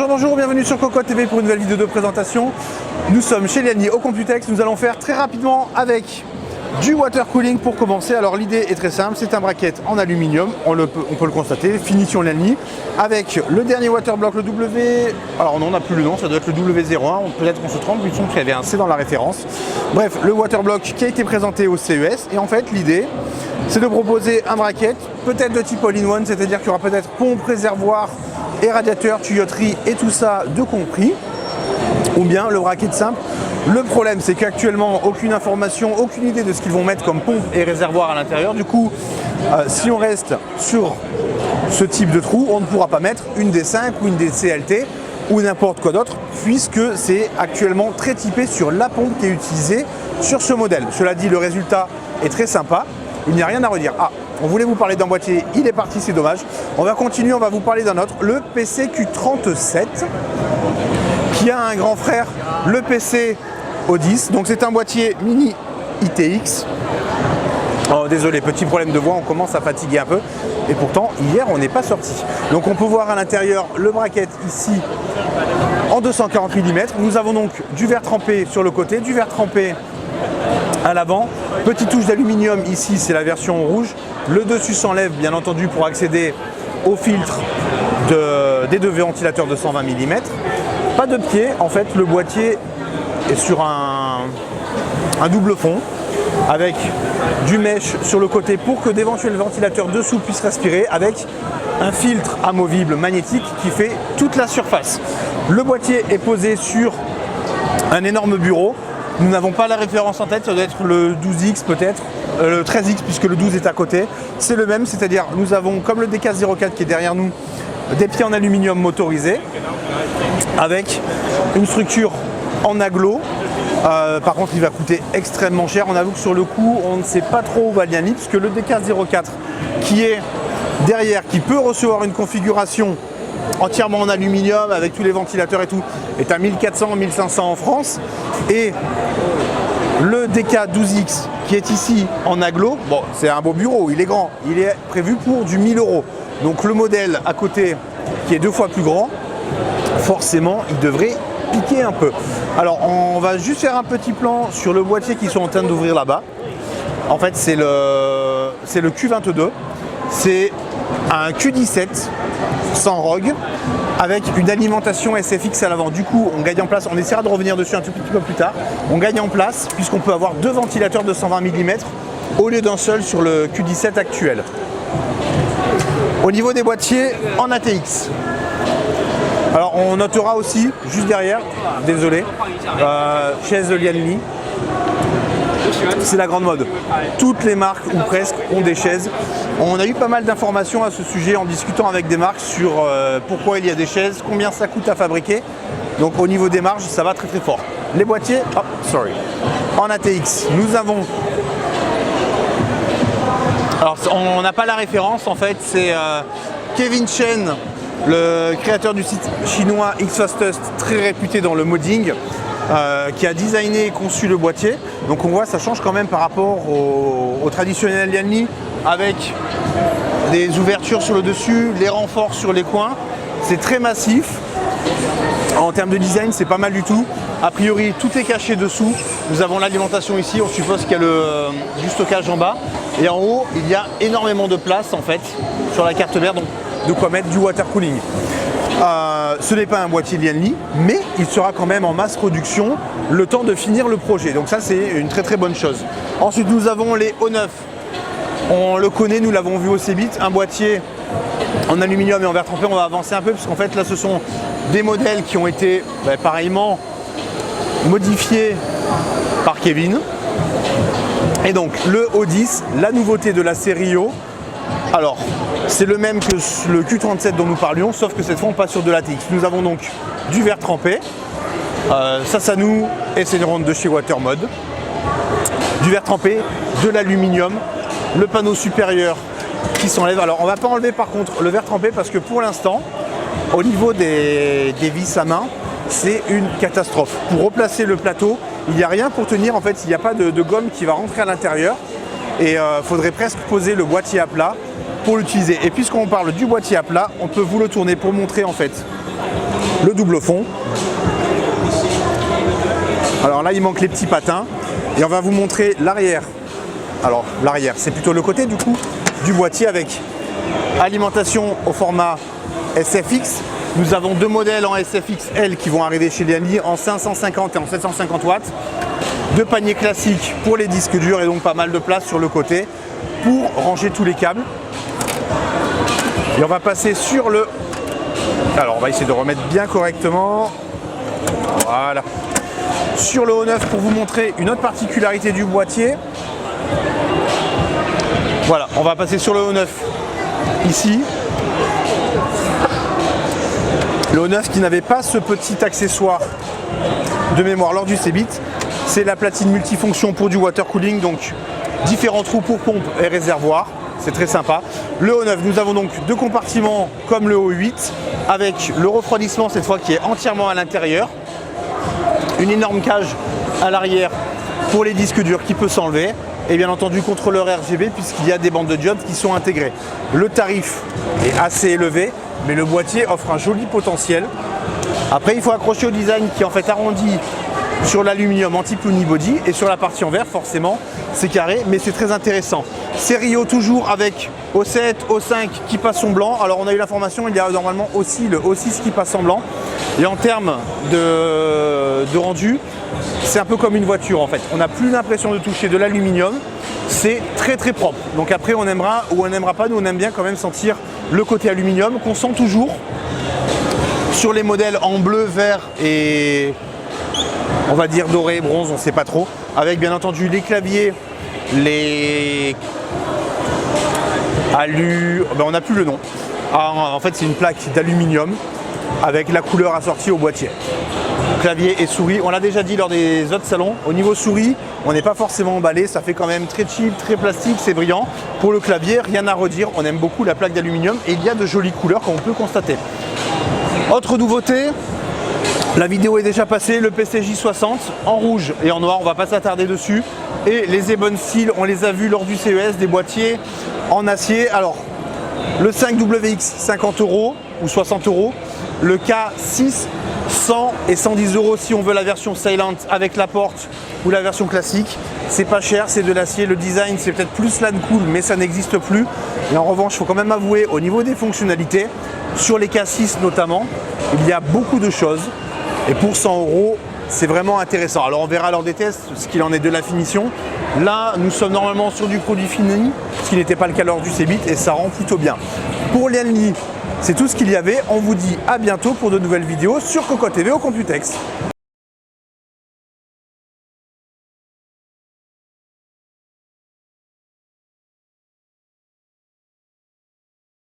Bonjour, bienvenue sur Cocotte TV pour une nouvelle vidéo de présentation. Nous sommes chez Liani au Computex. Nous allons faire très rapidement avec du water cooling pour commencer. Alors l'idée est très simple, c'est un bracket en aluminium, on peut le constater, finition Liani, avec le dernier waterblock, le W... Alors non, on n'a plus le nom, ça doit être le W01, peut-être qu'on se trompe, vu qu'il y avait un C dans la référence. Bref, le waterblock qui a été présenté au CES, et en fait l'idée, c'est de proposer un bracket, peut-être de type all-in-one, c'est-à-dire qu'il y aura peut-être pompe, réservoir, et radiateur, tuyauterie et tout ça de compris, ou bien le bracket simple. Le problème, c'est qu'actuellement, aucune information, aucune idée de ce qu'ils vont mettre comme pompe et réservoir à l'intérieur. Du coup, si on reste sur ce type de trou, on ne pourra pas mettre une D5 ou une DCLT ou n'importe quoi d'autre, puisque c'est actuellement très typé sur la pompe qui est utilisée sur ce modèle. Cela dit, le résultat est très sympa. Il n'y a rien à redire. Ah, on voulait vous parler d'un boîtier, il est parti, c'est dommage. On va continuer, on va vous parler d'un autre, le PCQ37, qui a un grand frère, le PC O10. Donc c'est un boîtier mini ITX. Oh, désolé, petit problème de voix, on commence à fatiguer un peu. Et pourtant, hier, on n'est pas sorti. Donc on peut voir à l'intérieur le bracket ici en 248 mm. Nous avons donc du verre trempé sur le côté, du verre trempé à l'avant. Petite touche d'aluminium ici, c'est la version rouge. Le dessus s'enlève bien entendu pour accéder au filtre des deux ventilateurs de 120 mm. Pas de pied, en fait le boîtier est sur un double fond avec du mesh sur le côté pour que d'éventuels ventilateurs dessous puissent respirer, avec un filtre amovible magnétique qui fait toute la surface. Le boîtier est posé sur un énorme bureau. Nous n'avons pas la référence en tête, ça doit être le 12X peut-être, le 13X puisque le 12 est à côté. C'est le même, c'est-à-dire nous avons comme le DK04 qui est derrière nous, des pieds en aluminium motorisés avec une structure en aglo. Par contre il va coûter extrêmement cher. On avoue que sur le coup on ne sait pas trop où va Liani, puisque le DK04 qui est derrière, qui peut recevoir une configuration entièrement en aluminium avec tous les ventilateurs et tout, est à 1400-1500 en France, et le DK12X qui est ici en aglo, bon c'est un beau bureau, il est grand, il est prévu pour du 1000 €. Donc le modèle à côté qui est 2 fois plus grand, forcément il devrait piquer un peu. Alors on va juste faire un petit plan sur le boîtier qu'ils sont en train d'ouvrir là-bas. En fait c'est le Q22, c'est un Q17 sans ROG avec une alimentation SFX à l'avant. Du coup on gagne en place, on essaiera de revenir dessus un tout petit peu plus tard. On gagne en place puisqu'on peut avoir 2 ventilateurs de 120 mm au lieu d'un seul sur le Q17 actuel. Au niveau des boîtiers en ATX, alors on notera aussi juste derrière, désolé, chaise Liani. C'est la grande mode. Toutes les marques, ou presque, ont des chaises. On a eu pas mal d'informations à ce sujet en discutant avec des marques sur pourquoi il y a des chaises, combien ça coûte à fabriquer. Donc au niveau des marges, ça va très très fort. Les boîtiers, en ATX, nous avons... Alors on n'a pas la référence en fait, c'est Kevin Chen, le créateur du site chinois Xfastest, très réputé dans le modding, qui a designé et conçu le boîtier. Donc on voit ça change quand même par rapport au traditionnel Liani, avec des ouvertures sur le dessus, les renforts sur les coins. C'est très massif. En termes de design, c'est pas mal du tout. A priori, tout est caché dessous. Nous avons l'alimentation ici, on suppose qu'il y a du stockage en bas. Et en haut, il y a énormément de place en fait sur la carte mère, donc de quoi mettre du water cooling. Ce n'est pas un boîtier Liani, mais il sera quand même en masse production le temps de finir le projet. Donc ça, c'est une très très bonne chose. Ensuite, nous avons les O9. On le connaît, nous l'avons vu au Cebit, un boîtier en aluminium et en verre trempé. On va avancer un peu parce qu'en fait là, ce sont des modèles qui ont été pareillement modifiés par Kevin. Et donc le O10, la nouveauté de la série O. Alors, c'est le même que le Q37 dont nous parlions, sauf que cette fois on passe sur de l'ATX. Nous avons donc du verre trempé, Sasanu et c'est une ronde de chez Watermod, du verre trempé, de l'aluminium le panneau supérieur qui s'enlève. Alors on va pas enlever par contre le verre trempé parce que pour l'instant, au niveau des vis à main, c'est une catastrophe. Pour replacer le plateau, il n'y a rien pour tenir, en fait, il n'y a pas de gomme qui va rentrer à l'intérieur. Et faudrait presque poser le boîtier à plat pour l'utiliser. Et puisqu'on parle du boîtier à plat, on peut vous le tourner pour montrer en fait le double fond. Alors là, il manque les petits patins. Et on va vous montrer l'arrière. Alors l'arrière, c'est plutôt le côté du coup du boîtier avec alimentation au format SFX. Nous avons deux modèles en SFX-L qui vont arriver chez Lianli en 550 et en 750 watts. Deux paniers classiques pour les disques durs et donc pas mal de place sur le côté pour ranger tous les câbles. Et on va passer sur le... Alors on va essayer de remettre bien correctement. Voilà. Sur le O9 pour vous montrer une autre particularité du boîtier. Voilà, on va passer sur le O9 ici. Le O9 qui n'avait pas ce petit accessoire de mémoire lors du Cebit. C'est la platine multifonction pour du water cooling, donc différents trous pour pompe et réservoir. C'est très sympa. Le O9, nous avons donc deux compartiments comme le O8 avec le refroidissement cette fois qui est entièrement à l'intérieur. Une énorme cage à l'arrière pour les disques durs qui peut s'enlever. Et bien entendu contrôleur RGB puisqu'il y a des bandes de jump qui sont intégrées. Le tarif est assez élevé, mais le boîtier offre un joli potentiel. Après, il faut accrocher au design qui est en fait arrondi sur l'aluminium anti-unibody et sur la partie en verre, forcément, c'est carré, mais c'est très intéressant. Serio toujours avec O7, O5 qui passe en blanc. Alors on a eu l'information, il y a normalement aussi le O6 qui passe en blanc. Et en termes de rendu, c'est un peu comme une voiture en fait. On n'a plus l'impression de toucher de l'aluminium. C'est très très propre. Donc après on aimera ou on n'aimera pas. Nous on aime bien quand même sentir le côté aluminium qu'on sent toujours sur les modèles en bleu, vert et on va dire doré, bronze, on ne sait pas trop. Avec bien entendu les claviers, les ben, on n'a plus le nom. En fait c'est une plaque d'aluminium avec la couleur assortie au boîtier. Clavier et souris, on l'a déjà dit lors des autres salons, au niveau souris, on n'est pas forcément emballé, ça fait quand même très cheap, très plastique, c'est brillant. Pour le clavier, rien à redire, on aime beaucoup la plaque d'aluminium et il y a de jolies couleurs comme on peut constater. Autre nouveauté, la vidéo est déjà passée, le PCJ60 en rouge et en noir, on va pas s'attarder dessus. Et les Ebon Steel, on les a vus lors du CES, des boîtiers en acier. Alors, le 5WX, 50 € ou 60 €. Le K6, 100 et 110 € si on veut la version Silent avec la porte ou la version classique. C'est pas cher, c'est de l'acier. Le design, c'est peut-être plus Land Cool, mais ça n'existe plus. Et en revanche, il faut quand même avouer, au niveau des fonctionnalités, sur les K6 notamment, il y a beaucoup de choses. Et pour 100 €, c'est vraiment intéressant. Alors on verra lors des tests ce qu'il en est de la finition. Là, nous sommes normalement sur du produit fini, ce qui n'était pas le cas lors du Cebit, et ça rend plutôt bien. Pour Lianli, c'est tout ce qu'il y avait. On vous dit à bientôt pour de nouvelles vidéos sur Cocotte TV au Computex.